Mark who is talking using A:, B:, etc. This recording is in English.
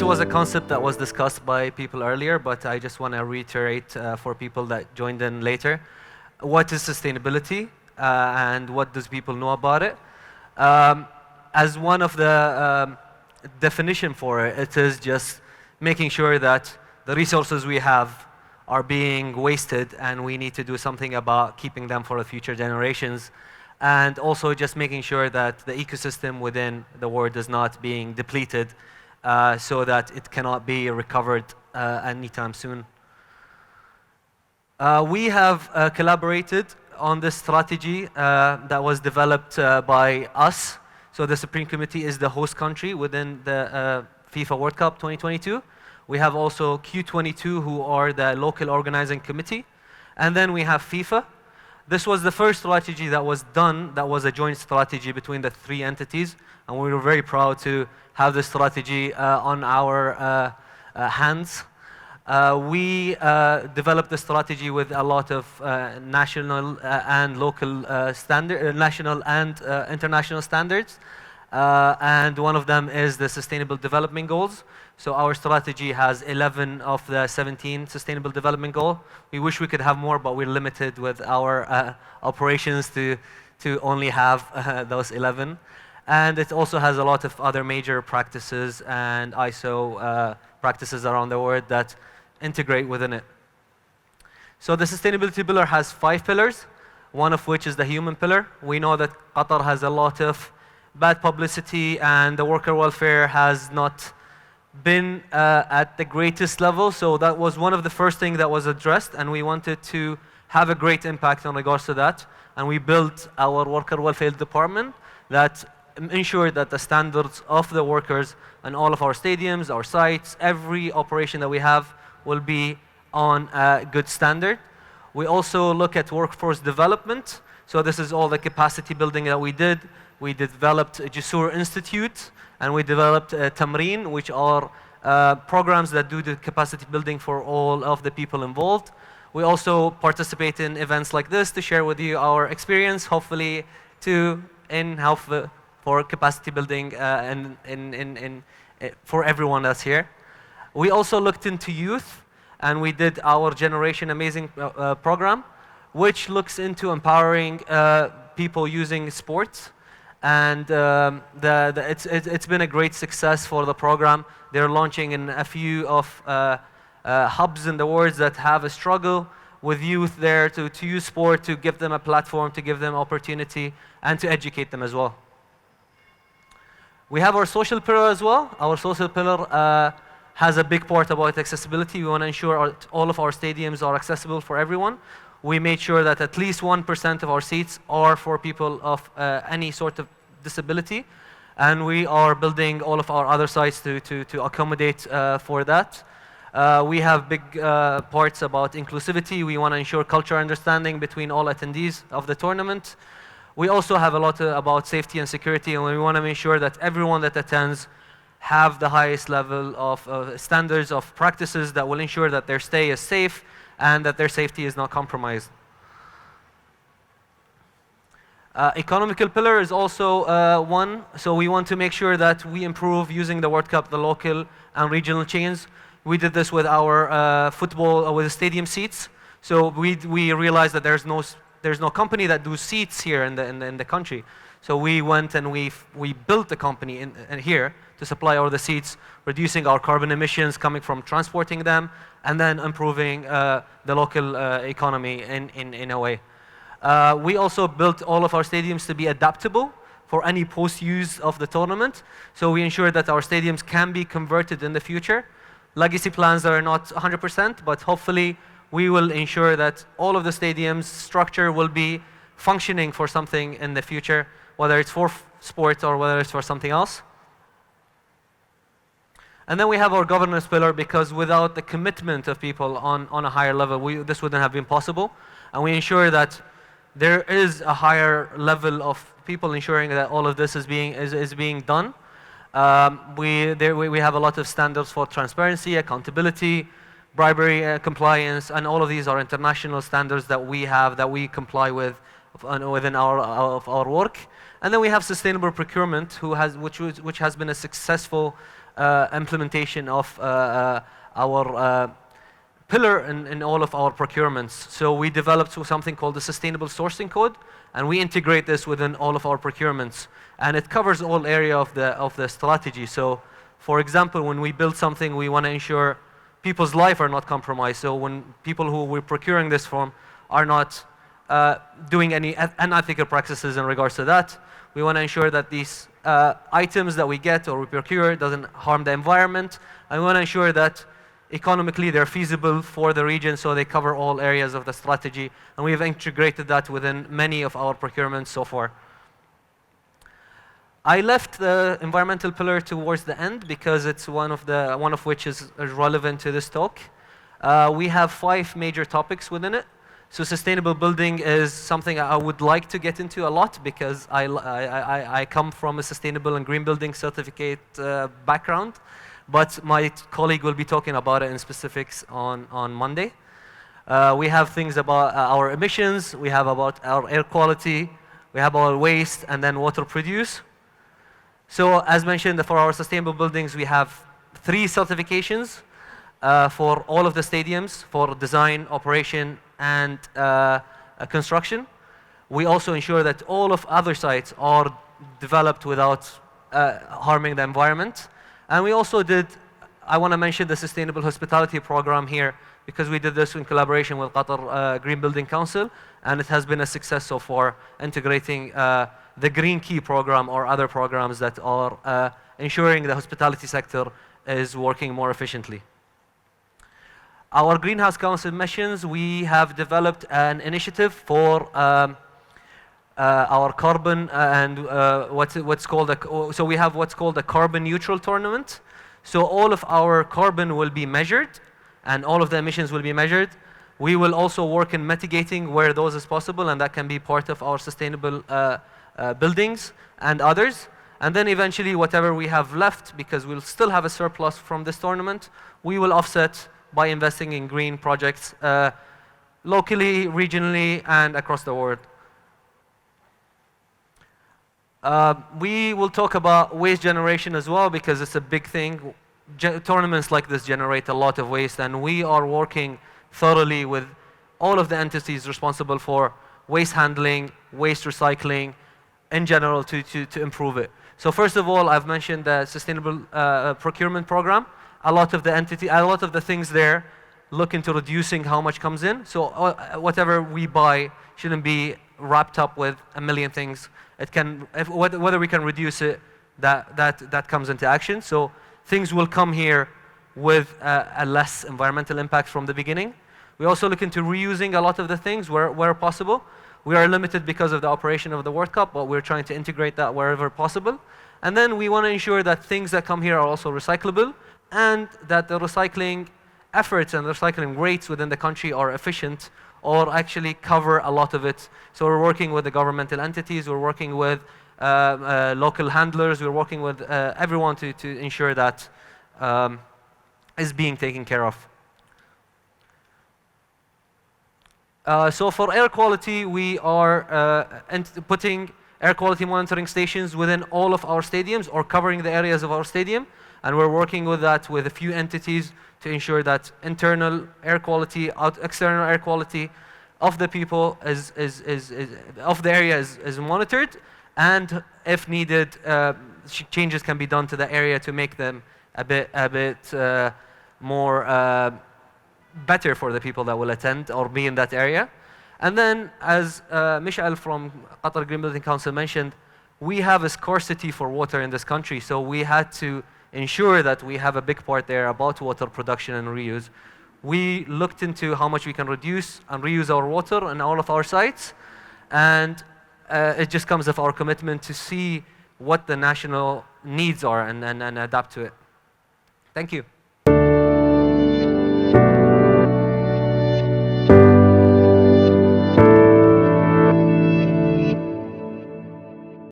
A: was a concept that was discussed by people earlier, but I just want to reiterate for people that joined in later. What is sustainability and what does people know about it? As one of the definition for it, it is just making sure that the resources we have are being wasted and we need to do something about keeping them for the future generations. And also just making sure that the ecosystem within the world is not being depleted so that it cannot be recovered anytime soon. We have collaborated on this strategy that was developed by us. So the Supreme Committee is the host country within the FIFA World Cup 2022. We have also Q22, who are the local organizing committee. And then we have FIFA. This was the first strategy that was done, that was a joint strategy between the three entities. And we were very proud to have this strategy on our hands. We developed the strategy with a lot of national and local national and international standards. And one of them is the Sustainable Development Goals. So our strategy has 11 of the 17 Sustainable Development Goals. We wish we could have more, but we're limited with our operations to only have those 11. And it also has a lot of other major practices and ISO practices around the world that integrate within it. So the sustainability pillar has 5 pillars, one of which is the human pillar. We know that Qatar has a lot of bad publicity and the worker welfare has not been at the greatest level. So that was one of the first things that was addressed, and we wanted to have a great impact in regards to that. And we built our worker welfare department that ensured that the standards of the workers and all of our stadiums, our sites, every operation that we have will be on a good standard. We also look at workforce development. So this is all the capacity building that we did. We developed a Jasur Institute, and we developed Tamreen, which are programs that do the capacity building for all of the people involved. We also participate in events like this to share with you our experience, hopefully to help for capacity building for everyone that's here. We also looked into youth, and we did our Generation Amazing program, which looks into empowering people using sports. And it's been a great success for the program. They're launching in a few of hubs in the world that have a struggle with youth there to use sport, to give them a platform, to give them opportunity, and to educate them as well. We have our social pillar as well. Our social pillar has a big part about accessibility. We want to ensure all of our stadiums are accessible for everyone. We made sure that at least 1% of our seats are for people of any sort of disability. And we are building all of our other sites to accommodate for that. We have big parts about inclusivity. We want to ensure cultural understanding between all attendees of the tournament. We also have a lot about safety and security, and we want to make sure that everyone that attends have the highest level of standards of practices that will ensure that their stay is safe and that their safety is not compromised. Economical pillar is also one. So we want to make sure that we improve using the World Cup, the local and regional chains. We did this with our football, with the stadium seats. So we realized that there's no company that do seats here in the country. So we went and we built a company in here to supply all the seats, reducing our carbon emissions coming from transporting them, and then improving the local economy in a way. We also built all of our stadiums to be adaptable for any post-use of the tournament. So we ensure that our stadiums can be converted in the future. Legacy plans are not 100%, but hopefully we will ensure that all of the stadiums structure will be functioning for something in the future, whether it's for sports or whether it's for something else. And then we have our governance pillar, because without the commitment of people on a higher level, this wouldn't have been possible. And we ensure that there is a higher level of people ensuring that all of this is being done. We have a lot of standards for transparency, accountability, bribery compliance, and all of these are international standards that we have, that we comply with within our work. And then we have sustainable procurement, which has been a successful implementation of our pillar in all of our procurements. So we developed something called the Sustainable Sourcing Code, and we integrate this within all of our procurements. And it covers all area of the strategy. So, for example, when we build something, we want to ensure people's life are not compromised. So when people who we're procuring this from are not doing any unethical practices in regards to that, we want to ensure that these items that we get or we procure doesn't harm the environment, and we want to ensure that economically they're feasible for the region, so they cover all areas of the strategy, and we've integrated that within many of our procurements so far. I left the environmental pillar towards the end because it's one of which is relevant to this talk. We have 5 major topics within it. So sustainable building is something I would like to get into a lot because I come from a sustainable and green building certificate background, but my colleague will be talking about it in specifics on Monday. We have things about our emissions, we have about our air quality, we have our waste, and then water produce. So as mentioned, for our sustainable buildings, we have 3 certifications for all of the stadiums for design, operation, and construction. We also ensure that all of other sites are developed without harming the environment. And we also did, I want to mention the Sustainable Hospitality Program here because we did this in collaboration with Qatar Green Building Council, and it has been a success so far, integrating the Green Key program or other programs that are ensuring the hospitality sector is working more efficiently. Our greenhouse gas emissions, we have developed an initiative for our carbon and what's called so we have what's called a carbon neutral tournament. So all of our carbon will be measured and all of the emissions will be measured. We will also work in mitigating where those is possible, and that can be part of our sustainable buildings and others. And then eventually whatever we have left, because we'll still have a surplus from this tournament, we will offset by investing in green projects locally, regionally, and across the world. We will talk about waste generation as well because it's a big thing. Tournaments like this generate a lot of waste, and we are working thoroughly with all of the entities responsible for waste handling, waste recycling, in general to improve it. So first of all, I've mentioned the sustainable procurement program. A lot of the things there look into reducing how much comes in. So whatever we buy shouldn't be wrapped up with a million things. It can, whether we can reduce it, that comes into action. So things will come here with a less environmental impact from the beginning. We also look into reusing a lot of the things where possible. We are limited because of the operation of the World Cup, but we're trying to integrate that wherever possible. And then we want to ensure that things that come here are also recyclable, and that the recycling efforts and the recycling rates within the country are efficient or actually cover a lot of it. So we're working with the governmental entities, we're working with local handlers, we're working with everyone to ensure that is being taken care of. So for air quality, we are putting air quality monitoring stations within all of our stadiums or covering the areas of our stadium. And we're working with that with a few entities to ensure that internal air quality, external air quality of the people of the area is monitored, and if needed, changes can be done to the area to make them a bit more better for the people that will attend or be in that area. And then, as Mishal from Qatar Green Building Council mentioned, we have a scarcity for water in this country, so we had to ensure that we have a big part there about water production and reuse. We looked into how much we can reduce and reuse our water in all of our sites, and it just comes of our commitment to see what the national needs are and adapt to it. Thank you.